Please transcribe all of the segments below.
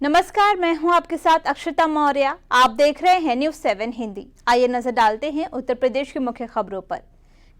नमस्कार, मैं हूं आपके साथ अक्षता मौर्य। आप देख रहे हैं न्यूज़ 7 हिंदी। आइए नजर डालते हैं उत्तर प्रदेश की मुख्य खबरों पर।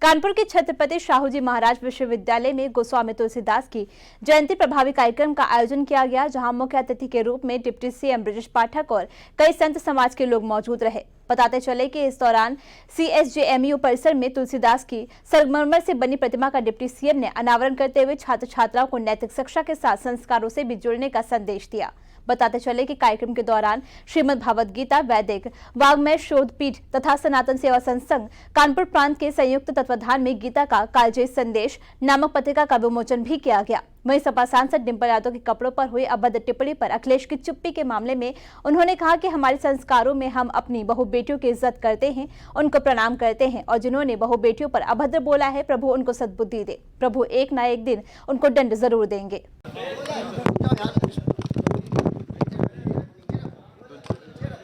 कानपुर के छत्रपति शाहूजी महाराज विश्वविद्यालय में गोस्वामी तुलसीदास की जयंती प्रभावी कार्यक्रम का आयोजन किया गया, जहां मुख्य अतिथि के रूप में डिप्टी सीएम ब्रजेश पाठक और कई संत समाज के लोग मौजूद रहे। बताते चले कि इस दौरान CSJMU परिसर में तुलसीदास की संगमरमर से बनी प्रतिमा का डिप्टी सीएम ने अनावरण करते हुए छात्र छात्राओं को नैतिक शिक्षा के साथ संस्कारों से भी जुड़ने का संदेश दिया। बताते चले कि कार्यक्रम के दौरान श्रीमद् भागवत गीता, वैदिक वाग्मय शोध पीठ तथा सनातन सेवा संघ कानपुर प्रांत के संयुक्त तत्वाधान में गीता का कालजयी संदेश नामक पत्रिका का विमोचन भी किया गया। वहीं सपा सांसद डिंपल यादव के कपड़ों पर हुई अभद्र टिप्पणी पर अखिलेश की चुप्पी के मामले में उन्होंने कहा कि हमारे संस्कारों में हम अपनी बहु बेटियों की इज्जत करते हैं, उनको प्रणाम करते हैं, और जिन्होंने बहु बेटियों पर अभद्र बोला है, प्रभु उनको सद्बुद्धि दे। प्रभु एक न एक दिन उनको दंड जरूर देंगे।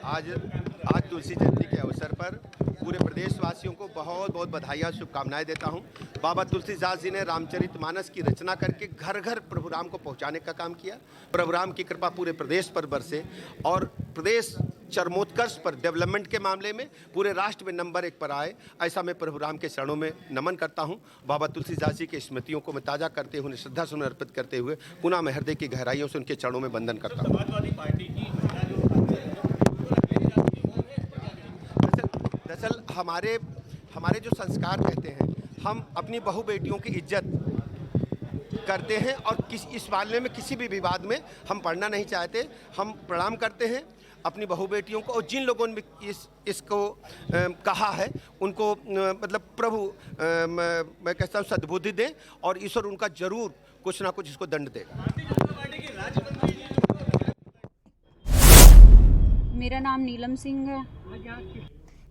आज तुलसी जयंती के अवसर पर पूरे प्रदेशवासियों को बहुत बहुत बधाइयाँ, शुभकामनाएं देता हूं। बाबा तुलसीदास जी ने रामचरितमानस की रचना करके घर घर प्रभु राम को पहुंचाने का काम किया। प्रभु राम की कृपा पूरे प्रदेश पर बरसे और प्रदेश चरमोत्कर्ष पर, डेवलपमेंट के मामले में पूरे राष्ट्र में नंबर 1 पर आए, ऐसा मैं प्रभु राम के चरणों में नमन करता हूं। बाबा तुलसीदास जी की स्मृतियों को मैं ताज़ा करते हुए, श्रद्धा सुमन अर्पित करते हुए पुनः मैं हृदय की गहराइयों से उनके चरणों में वंदन करता हूँ। दरअसल हमारे जो संस्कार कहते हैं, हम अपनी बहु बेटियों की इज्जत करते हैं और इस मामले में किसी भी विवाद में हम पड़ना नहीं चाहते। हम प्रणाम करते हैं अपनी बहु बेटियों को, और जिन लोगों ने इसको कहा है उनको मतलब प्रभु मैं कहता हूँ सद्बुद्धि दे और ईश्वर उनका जरूर कुछ ना कुछ इसको दंड दे। मेरा नाम नीलम सिंह है।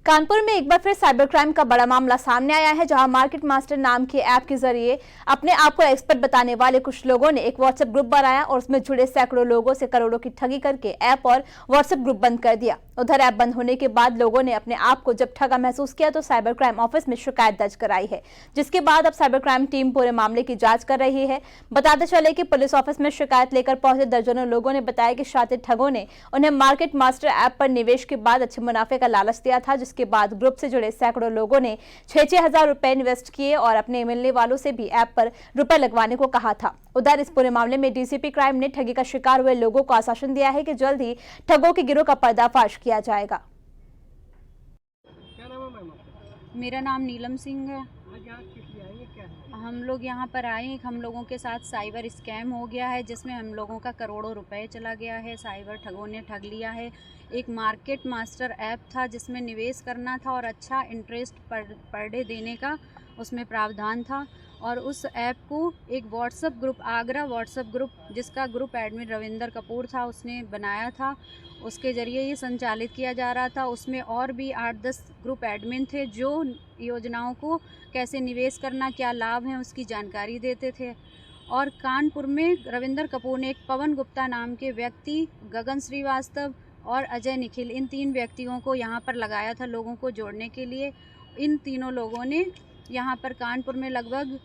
कानपुर में एक बार फिर साइबर क्राइम का बड़ा मामला सामने आया है, जहां मार्केट मास्टर नाम के ऐप के जरिए अपने आप को एक्सपर्ट बताने वाले कुछ लोगों ने एक व्हाट्सएप ग्रुप बनाया और उसमें जुड़े सैकड़ों लोगों से करोड़ों की ठगी करके ऐप और व्हाट्सएप ग्रुप बंद कर दिया। उधर ऐप बंद होने के बाद लोगों ने अपने आप को जब ठगा महसूस किया तो साइबर क्राइम ऑफिस में शिकायत दर्ज कराई है, जिसके बाद अब साइबर क्राइम टीम पूरे मामले की जांच कर रही है। बताते चले कि पुलिस ऑफिस में शिकायत लेकर पहुंचे दर्जनों लोगों ने बताया कि शातिर ठगों ने उन्हें मार्केट मास्टर ऐप पर निवेश के बाद अच्छे मुनाफे का लालच दिया था, जिसके बाद ग्रुप से जुड़े सैकड़ों लोगों ने 6-6 हजार रुपए इन्वेस्ट किए और अपने मिलने वालों से भी ऐप पर रुपए लगवाने को कहा था। उधर इस पूरे मामले में डीसीपी क्राइम ने ठगी का शिकार हुए लोगों को आश्वासन दिया है कि जल्द ही ठगों के गिरोह का पर्दाफाश किया जाएगा। मेरा नाम नीलम सिंह है। हम लोग यहाँ पर आए हैं, हम लोगों के साथ साइबर स्कैम हो गया है, जिसमें हम लोगों का करोड़ों रुपए चला गया है। साइबर ठगों ने ठग लिया है। एक मार्केट मास्टर ऐप था जिसमें निवेश करना था और अच्छा इंटरेस्ट पर डे देने का उसमें प्रावधान था, और उस ऐप को एक WhatsApp group, Agra WhatsApp group, जिसका ग्रुप एडमिन रविंदर कपूर था, उसने बनाया था। उसके ज़रिए ये संचालित किया जा रहा था। उसमें और भी 8-10 ग्रुप एडमिन थे जो योजनाओं को कैसे निवेश करना, क्या लाभ हैं, उसकी जानकारी देते थे। और कानपुर में रविंदर कपूर ने एक पवन गुप्ता नाम के व्यक्ति, गगन श्रीवास्तव और अजय निखिल, इन 3 व्यक्तियों को यहाँ पर लगाया था लोगों को जोड़ने के लिए। इन तीनों लोगों ने यहाँ पर कानपुर में लगभग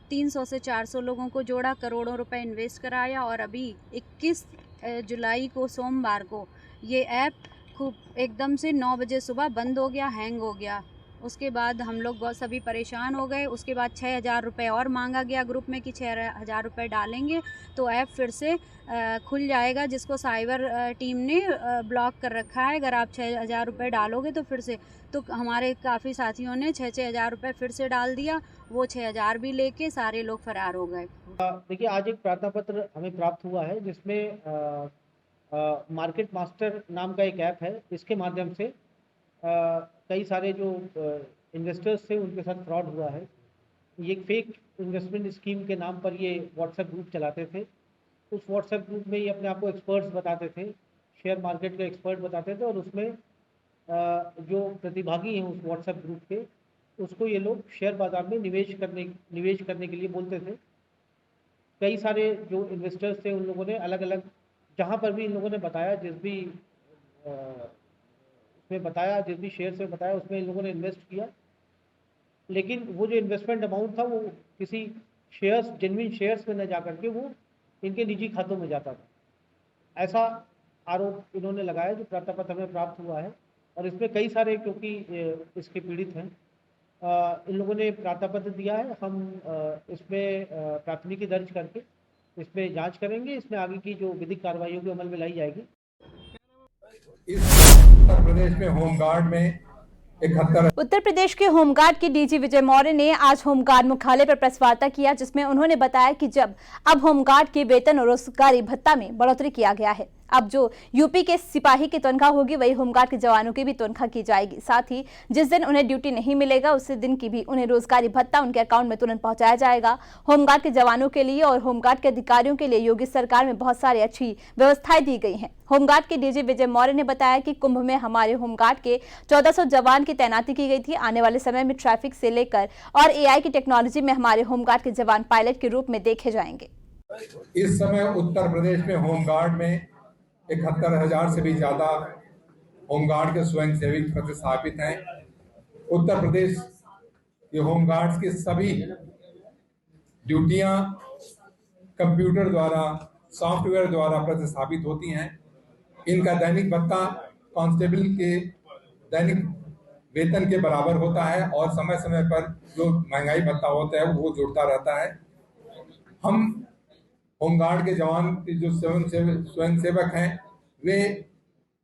300 से 400 लोगों को जोड़ा, करोड़ों रुपए इन्वेस्ट कराया, और अभी 21 जुलाई को, सोमवार को, ये ऐप खूब एकदम से 9 बजे सुबह बंद हो गया, हैंग हो गया। उसके बाद हम लोग बहुत सभी परेशान हो गए। उसके बाद 6,000 रुपये और मांगा गया ग्रुप में कि 6,000 रुपये डालेंगे तो ऐप फिर से खुल जाएगा, जिसको साइबर टीम ने ब्लॉक कर रखा है। अगर आप 6,000 रुपये डालोगे तो फिर से, तो हमारे काफ़ी साथियों ने 6,000 रुपये फिर से डाल दिया। वो 6,000 भी लेके सारे लोग फरार हो गए। देखिए, आज एक प्रार्थना पत्र हमें प्राप्त हुआ है जिसमें मार्केट मास्टर नाम का एक ऐप है। इसके माध्यम से कई सारे जो इन्वेस्टर्स थे उनके साथ फ्रॉड हुआ है। ये एक फेक इन्वेस्टमेंट स्कीम के नाम पर ये व्हाट्सएप ग्रुप चलाते थे। उस व्हाट्सएप ग्रुप में ये अपने आप को एक्सपर्ट्स बताते थे, शेयर मार्केट के एक्सपर्ट बताते थे, और उसमें जो प्रतिभागी हैं उस व्हाट्सएप ग्रुप के, उसको ये लोग शेयर बाज़ार में निवेश करने के लिए बोलते थे। कई सारे जो इन्वेस्टर्स थे उन लोगों ने अलग अलग, जहाँ पर भी इन लोगों ने बताया, जिस भी शेयर से बताया उसमें इन लोगों ने इन्वेस्ट किया। लेकिन वो जो इन्वेस्टमेंट अमाउंट था वो किसी जेन्युइन शेयर्स में न जा करके वो इनके निजी खातों में जाता था। ऐसा आरोप इन्होंने लगाया जो प्राप्त हमें प्राप्त हुआ है, और इसमें कई सारे क्योंकि इसके पीड़ित हैं, इन लोगों ने प्रार्थना दिया है। हम इसमें प्राथमिकी दर्ज करके इसमें जांच करेंगे, इसमें आगे की जो विधिक कार्रवाई होगी अमल में लाई जाएगी। इस उत्तर प्रदेश में होमगार्ड में 71 उत्तर प्रदेश के होमगार्ड के डीजी विजय मौर्य ने आज होमगार्ड मुख्यालय पर प्रेस वार्ता किया, जिसमें उन्होंने बताया कि जब अब होमगार्ड के वेतन और रोजगारी भत्ता में बढ़ोतरी किया गया है, अब जो यूपी के सिपाही की तनख्वाह होगी वही होमगार्ड के जवानों की भी तनख्वाह की जाएगी। साथ ही जिस दिन उन्हें ड्यूटी नहीं मिलेगा उसी दिन की भी उन्हें रोजगारी भत्ता उनके अकाउंट में तुरंत पहुंचाया जाएगा। होमगार्ड के जवानों के लिए और होमगार्ड के अधिकारियों के लिए योगी सरकार में बहुत सारी अच्छी व्यवस्थाएं दी गई हैं। होमगार्ड के डीजी विजय मौर्य ने बताया कि कुंभ में हमारे होमगार्ड के 1400 जवान की तैनाती की गई थी। आने वाले समय में ट्रैफिक से लेकर और एआई की टेक्नोलॉजी में हमारे होमगार्ड के जवान पायलट के रूप में देखे जाएंगे। इस समय उत्तर प्रदेश में होमगार्ड में 71,000 से भी ज्यादा होमगार्ड के स्वयंसेवी प्रतिस्थापित हैं। उत्तर प्रदेश के होमगार्ड्स की सभी ड्यूटियां कंप्यूटर द्वारा, सॉफ्टवेयर द्वारा प्रतिस्थापित होती हैं। इनका दैनिक भत्ता कांस्टेबल के दैनिक वेतन के बराबर होता है और समय समय पर जो महंगाई भत्ता होता है वो जुड़ता रहता है। हम होमगार्ड के जवान जो स्वयंसेवक हैं वे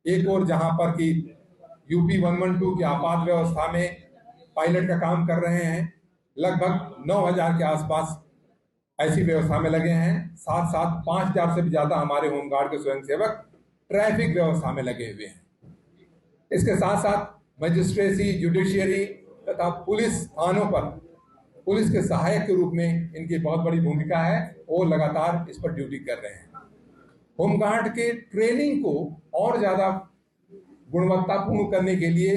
एक और जहां पर कि यूपी 112 की आपात व्यवस्था में पायलट का काम कर रहे हैं, लगभग 9,000 के आसपास ऐसी व्यवस्था में लगे हैं। साथ साथ 5,000 से भी ज्यादा हमारे होमगार्ड के स्वयंसेवक ट्रैफिक व्यवस्था में लगे हुए हैं। इसके साथ साथ मजिस्ट्रेसी, जुडिशियरी तथा पुलिस थानों पर पुलिस के सहायक के रूप में इनकी बहुत बड़ी भूमिका है और लगातार इस पर ड्यूटी कर रहे हैं। होमगार्ड के ट्रेनिंग को और ज्यादा गुणवत्तापूर्ण करने के लिए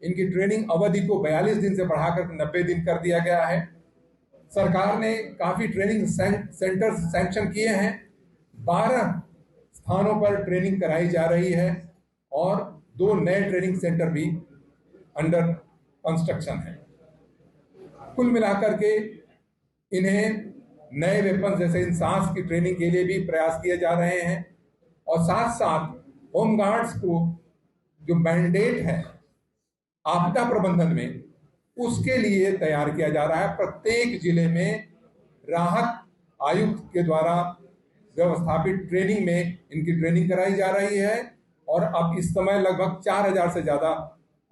इनकी ट्रेनिंग अवधि को 42 दिन से बढ़ाकर 90 दिन कर दिया गया है। सरकार ने काफी ट्रेनिंग सेंटर सैंक्शन किए हैं। 12 स्थानों पर ट्रेनिंग कराई जा रही है और 2 नए ट्रेनिंग सेंटर भी अंडर कंस्ट्रक्शन है। कुल मिलाकर के इन्हें नए वेपन जैसे इंसास की ट्रेनिंग के लिए भी प्रयास किए जा रहे हैं और साथ साथ होमगार्ड्स को जो मैंडेट है आपदा प्रबंधन में उसके लिए तैयार किया जा रहा है। प्रत्येक जिले में राहत आयुक्त के द्वारा व्यवस्थापित ट्रेनिंग में इनकी ट्रेनिंग कराई जा रही है और अब इस समय लगभग 4,000 से ज्यादा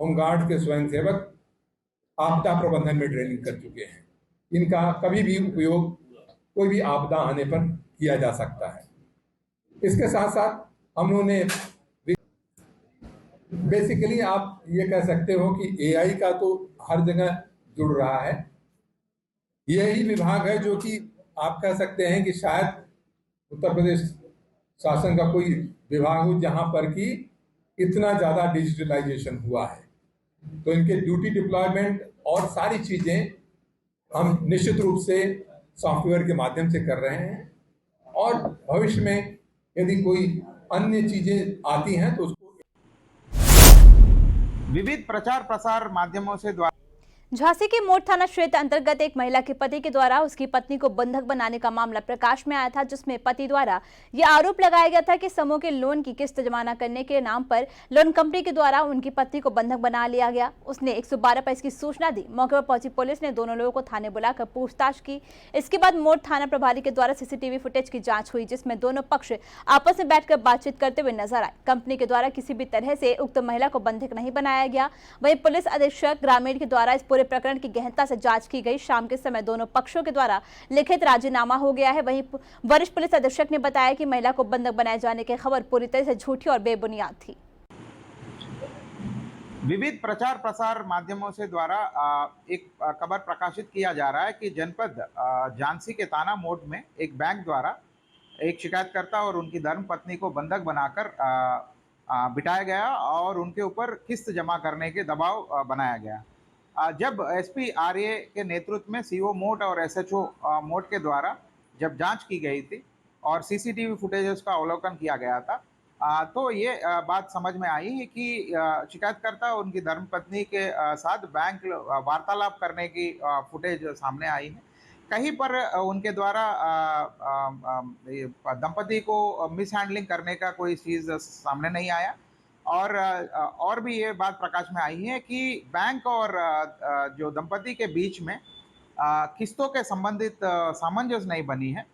होमगार्ड के स्वयंसेवक आपदा प्रबंधन में ट्रेनिंग कर चुके हैं। इनका कभी भी उपयोग कोई भी आपदा आने पर किया जा सकता है। इसके साथ साथ हम लोगों ने बेसिकली आप ये कह सकते हो कि एआई का तो हर जगह जुड़ रहा है। यही विभाग है जो कि आप कह सकते हैं कि शायद उत्तर प्रदेश शासन का कोई विभाग हो जहां पर कि इतना ज्यादा डिजिटलाइजेशन हुआ है। तो इनके ड्यूटी डिप्लॉयमेंट और सारी चीजें हम निश्चित रूप से सॉफ्टवेयर के माध्यम से कर रहे हैं और भविष्य में यदि कोई अन्य चीजें आती हैं तो उसको विविध प्रचार प्रसार माध्यमों से द्वारा झांसी के मोड़ थाना क्षेत्र अंतर्गत एक महिला के पति के द्वारा उसकी पत्नी को बंधक बनाने का मामला प्रकाश में आया था, जिसमें पति द्वारा यह आरोप लगाया गया था कि समूह के लोन की किस्त जमा न करने के नाम पर लोन कंपनी के द्वारा उनकी पत्नी को बंधक बना लिया गया। उसने 112 पर इसकी सूचना दी। मौके पर पहुंची पुलिस ने दोनों लोगों को थाने बुलाकर पूछताछ की। इसके बाद मोड़ थाना प्रभारी के द्वारा सीसीटीवी फुटेज की जाँच हुई, जिसमें दोनों पक्ष आपस में बैठकर बातचीत करते हुए नजर आए। कंपनी के द्वारा किसी भी तरह से उक्त महिला को बंधक नहीं बनाया गया। वहीं पुलिस अधीक्षक ग्रामीण के द्वारा इस पूरे प्रकरण की गहनता से जांच की गई। शाम के समय दोनों पक्षों के द्वारा लिखित राजीनामा हो गया है। वहीं वरिष्ठ पुलिस अधीक्षक ने बताया कि महिला को बंधक बनाए जाने की खबर पूरी तरह से झूठी और बेबुनियाद थी। विविध प्रचार प्रसार माध्यमों से द्वारा एक खबर प्रकाशित किया जा रहा है कि जनपद झांसी के ताना मोड़ में एक बैंक द्वारा एक शिकायतकर्ता और उनकी धर्मपत्नी को बंधक बनाकर बिठाया गया और उनके ऊपर किस्त जमा करने के दबाव बनाया गया। जब एसपी आरए के नेतृत्व में सीओ मोट और एसएचओ मोट के द्वारा जब जांच की गई थी और सीसीटीवी फुटेजेस का अवलोकन किया गया था, तो ये बात समझ में आई है कि शिकायतकर्ता और उनकी धर्मपत्नी के साथ बैंक वार्तालाप करने की फुटेज सामने आई है। कहीं पर उनके द्वारा ये दंपति को मिस हैंडलिंग करने का कोई चीज़ सामने नहीं आया। और भी ये बात प्रकाश में आई है कि बैंक और जो दंपति के बीच में किस्तों के संबंधित सामंजस्य नहीं बनी है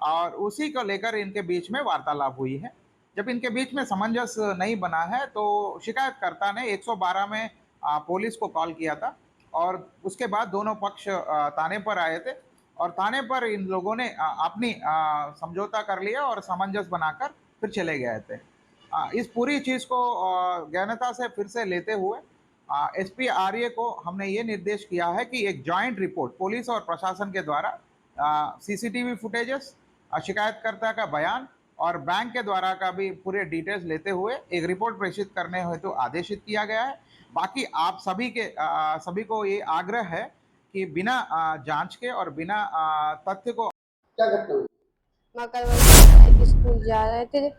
और उसी को लेकर इनके बीच में वार्तालाप हुई है। जब इनके बीच में सामंजस्य नहीं बना है तो शिकायतकर्ता ने 112 में पुलिस को कॉल किया था और उसके बाद दोनों पक्ष थाने पर आए थे और थाने पर इन लोगों ने अपनी समझौता कर लिया और सामंजस्य बनाकर फिर चले गए थे। इस पूरी चीज़ को गहनता से फिर से लेते हुए एसपी आर्य को हमने ये निर्देश किया है कि एक जॉइंट रिपोर्ट पुलिस और प्रशासन के द्वारा सीसीटीवी फुटेजेस, शिकायतकर्ता का बयान और बैंक के द्वारा का भी पूरे डिटेल्स लेते हुए एक रिपोर्ट प्रेषित करने हेतु आदेशित किया गया है। बाकी आप सभी को ये आग्रह है कि बिना जांच के और बिना तथ्य को क्या घटना हुई? मकर स्कूल जा रहे थे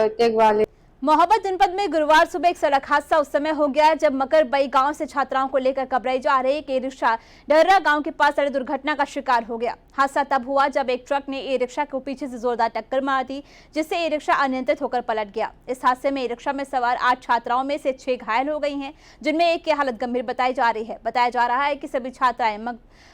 टेक वाले। मोहब्बत जनपद में गुरुवार सुबह एक सड़क हादसा उस समय हो गया जब मकरबई गांव से छात्राओं को लेकर कबराई जा रहे एक ई रिक्शा डर्रा गांव के पास सड़क दुर्घटना का शिकार हो गया। हादसा तब हुआ जब एक ट्रक ने ई रिक्शा को पीछे से जोरदार टक्कर मार दी जिससे ई रिक्शा अनियंत्रित होकर पलट गया। इस हादसे में ई रिक्शा में सवार 8 छात्राओं में से 6 घायल हो गई हैं, जिनमें एक की हालत गंभीर बताई जा रही है। बताया जा रहा है कि सभी छात्राएं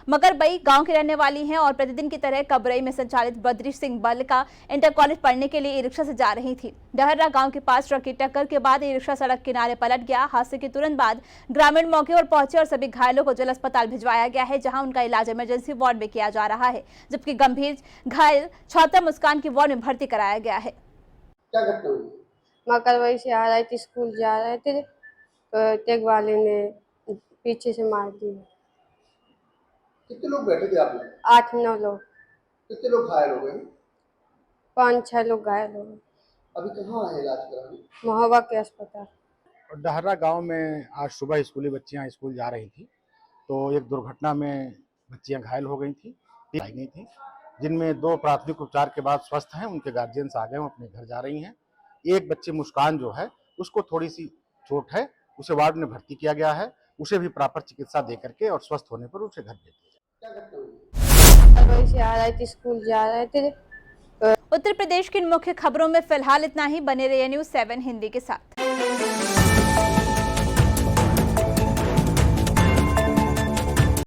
मकरबई गांव की रहने वाली हैं और प्रतिदिन की तरह कबरई में संचालित बद्री सिंह बल का इंटर कॉलेज पढ़ने के लिए ई रिक्शा से जा रही थी। डहरा गांव के पास ट्रक की टक्कर के बाद ई रिक्शा सड़क किनारे पलट गया। हादसे के तुरंत बाद ग्रामीण मौके पर पहुंचे और सभी घायलों को जिला अस्पताल भिजवाया गया है, जहां उनका इलाज इमरजेंसी वार्ड में किया जा रहा है, जबकि गंभीर घायल छात्रा मुस्कान की वार्ड में भर्ती कराया गया है। क्या घटना हुई? मकरबई से आ रहे थे, स्कूल जा रहे थे तो टेक वाले ने पीछे से मार दी। कितने लोग बैठे थे आप लोग? 8-9 लोग। कितने लोग घायल हो गए? 5-6 लोग घायल हो गए। अभी कहाँ है इलाज कराने? मोहब्बा के अस्पताल। डहरा गांव में आज सुबह स्कूली बच्चियां स्कूल जा रही थी तो एक दुर्घटना में बच्चियां घायल हो गई थी, जिनमें 2 प्राथमिक उपचार के बाद स्वस्थ हैं, उनके गार्जियंस आ गए, वो अपने घर जा रही हैं। एक बच्ची मुस्कान जो है उसको थोड़ी सी चोट है, उसे वार्ड में भर्ती किया गया है, उसे भी प्रॉपर चिकित्सा दे करके और स्वस्थ होने पर उसे घर भेज दिया जाए। क्या घटना हुई? मकरबई से आ रहे थे, स्कूल जा रहे थे। उत्तर प्रदेश की मुख्य खबरों में फिलहाल इतना ही। बने रहिए न्यूज़ 7 हिंदी के साथ।